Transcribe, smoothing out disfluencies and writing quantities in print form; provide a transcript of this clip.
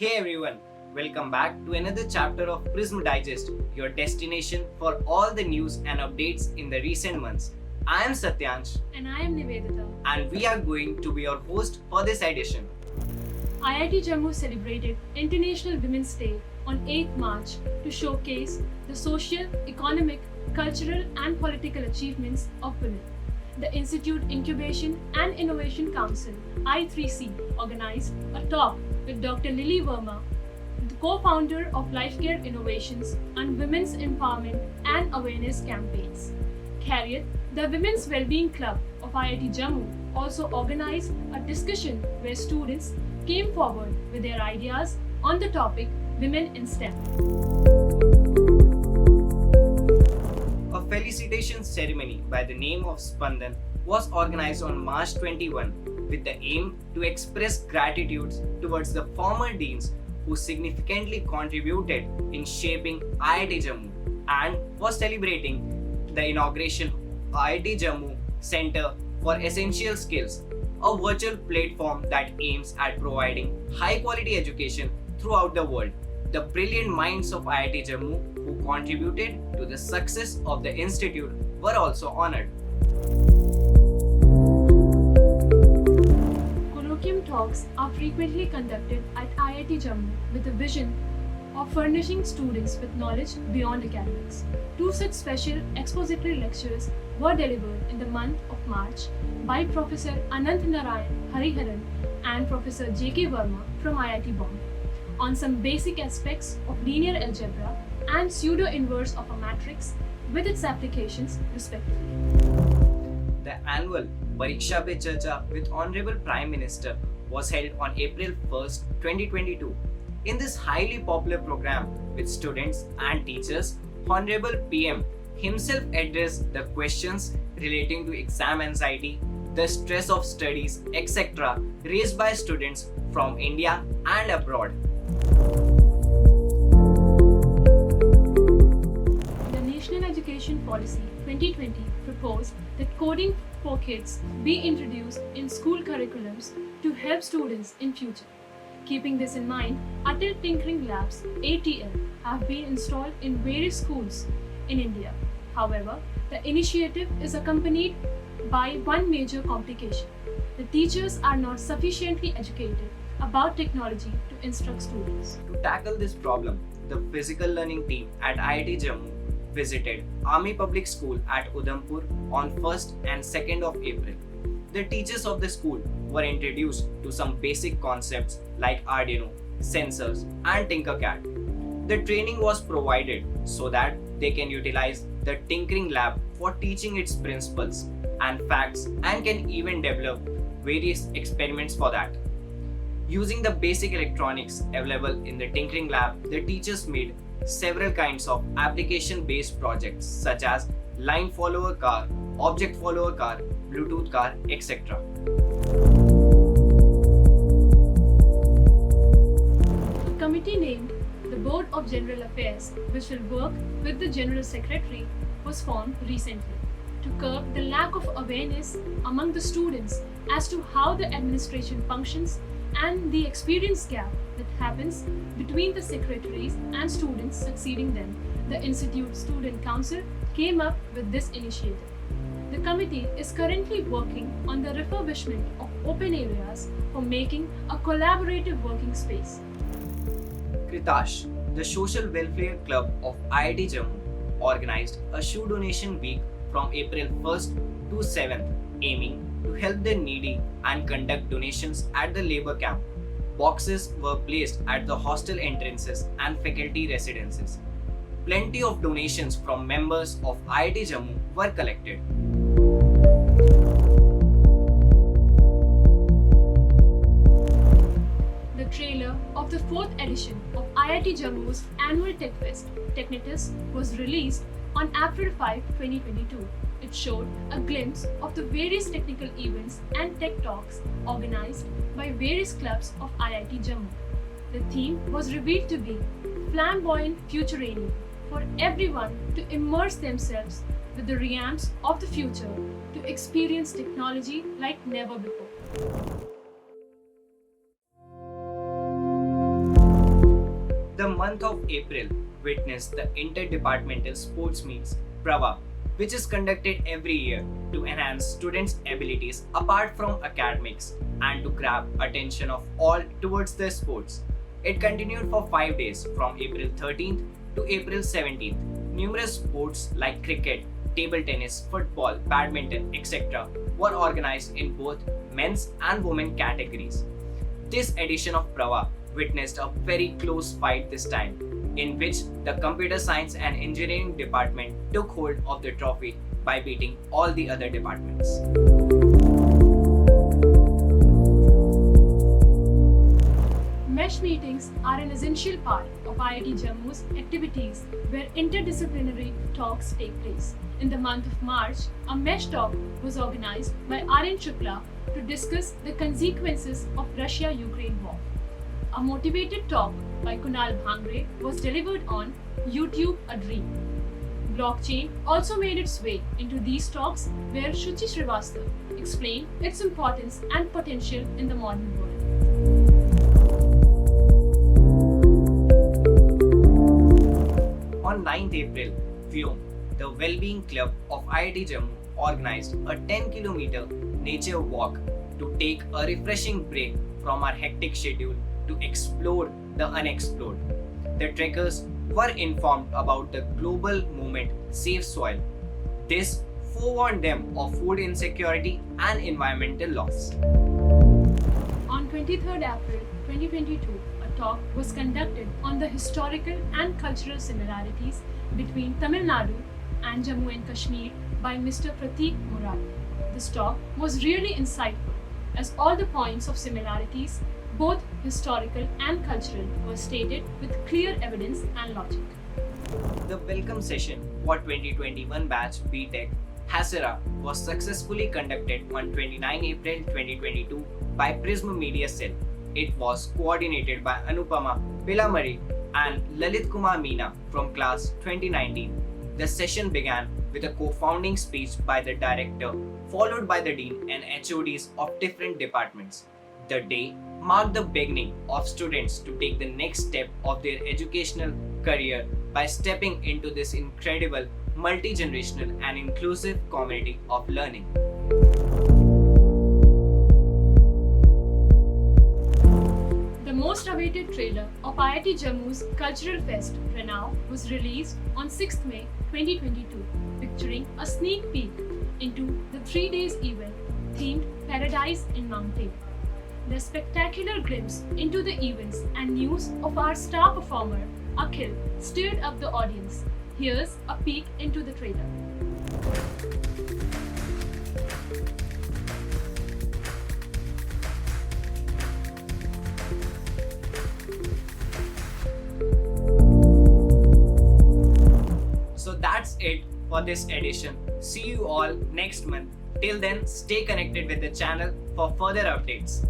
Hey everyone, welcome back to another chapter of PRISM Digest, your destination for all the news and updates in the recent months. I am Satyansh. And I am Nivedita. And we are going to be your host for this edition. IIT Jammu celebrated International Women's Day on 8th March to showcase the social, economic, cultural and political achievements of women. The Institute Incubation and Innovation Council I3C organized a talk with Dr. Verma, the co-founder of Lifecare Innovations on Women's Empowerment and Awareness Campaigns. Karadia, the Women's Wellbeing Club of IIT Jammu, also organized a discussion where students came forward with their ideas on the topic Women in STEM. A felicitation ceremony by the name of Spandan was organized on March 21 with the aim to express gratitude towards the former deans who significantly contributed in shaping IIT Jammu and was celebrating the inauguration of IIT Jammu Center for Essential Skills, a virtual platform that aims at providing high-quality education throughout the world. The brilliant minds of IIT Jammu who contributed to the success of the institute were also honored. Colloquium talks are frequently conducted at IIT Jammu with the vision of furnishing students with knowledge beyond academics. Two such special expository lectures were delivered in the month of March by Professor Anant Narayan Hariharan and Professor J.K. Verma from IIT Bombay on some basic aspects of linear algebra and pseudo-inverse of a matrix with its applications respectively. The annual Pariksha Pe Charcha with Honorable Prime Minister was held on April 1st, 2022. In this highly popular program with students and teachers, Honorable PM himself addressed the questions relating to exam anxiety, the stress of studies, etc. raised by students from India and abroad. The National Education Policy 2020 proposed that coding for kids be introduced in school curriculums to help students in future. Keeping this in mind, Atal Tinkering Labs ATL have been installed in various schools in India. However, the initiative is accompanied by one major complication. The teachers are not sufficiently educated about technology to instruct students. To tackle this problem, the physical learning team at IIT Jammu visited Army Public School at Udhampur on 1st and 2nd of April. The teachers of the school were introduced to some basic concepts like Arduino, sensors, and Tinkercad. The training was provided so that they can utilize the Tinkering Lab for teaching its principles and facts and can even develop various experiments for that. Using the basic electronics available in the Tinkering Lab, the teachers made several kinds of application-based projects such as line follower car, object follower car, Bluetooth car, etc. A committee named the Board of General Affairs, which will work with the General Secretary, was formed recently to curb the lack of awareness among the students as to how the administration functions and the experience gap that happens between the secretaries and students succeeding them. The Institute Student Council came up with this initiative. The committee is currently working on the refurbishment of open areas for making a collaborative working space. Kritash, the Social Welfare Club of IIT Jammu, organized a shoe donation week from April 1st to 7th, aiming to help the needy and conduct donations at the labor camp. Boxes were placed at the hostel entrances and faculty residences. Plenty of donations from members of IIT Jammu were collected. The trailer of the 4th edition of IIT Jammu's annual Tech Fest, Technitas, was released on April 5, 2022. It showed a glimpse of the various technical events and tech talks organized by various clubs of IIT Jammu. The theme was revealed to be Flamboyant Futuranium, for everyone to immerse themselves with the realms of the future to experience technology like never before. month of April witnessed the interdepartmental sports meets Prava, which is conducted every year to enhance students' abilities apart from academics and to grab attention of all towards their sports. It continued for 5 days from April 13th to April 17th. Numerous sports like cricket, table tennis, football, badminton, etc. were organized in both men's and women categories. This edition of Prava witnessed a very close fight this time, in which the computer science and engineering department took hold of the trophy by beating all the other departments. Mesh meetings are an essential part of IIT Jammu's activities where interdisciplinary talks take place. In the month of March, a mesh talk was organized by RN Shukla to discuss the consequences of Russia-Ukraine war. A motivated talk by Kunal Bhangre was delivered on YouTube A Dream. Blockchain also made its way into these talks where Shuchi Srivastava explained its importance and potential in the modern world. On 9th April, VIOM, the Wellbeing Club of IIT Jammu, organized a 10-kilometer nature walk to take a refreshing break from our hectic schedule to explore the unexplored. The trekkers were informed about the global movement Save Soil. This forewarned them of food insecurity and environmental loss. On 23rd April 2022, a talk was conducted on the historical and cultural similarities between Tamil Nadu and Jammu and Kashmir by Mr. Prateek Murad. This talk was really insightful as all the points of similarities, both historical and cultural, were stated with clear evidence and logic. The welcome session for 2021 batch BTech Hasera was successfully conducted on 29 April 2022 by PRISM Media Cell. It was coordinated by Anupama Pilamari and Lalit Kumar Meena from class 2019. The session began with a co-founding speech by the director, followed by the dean and HODs of different departments. The day marked the beginning of students to take the next step of their educational career by stepping into this incredible, multi-generational and inclusive community of learning. The most awaited trailer of IIT Jammu's Cultural Fest, Renav, was released on 6th May 2022, picturing a sneak peek into the 3 days event themed Paradise in Mountain. The spectacular glimpse into the events and news of our star performer, Akhil, stirred up the audience. Here's a peek into the trailer. So that's it for this edition. See you all next month. Till then, stay connected with the channel for further updates.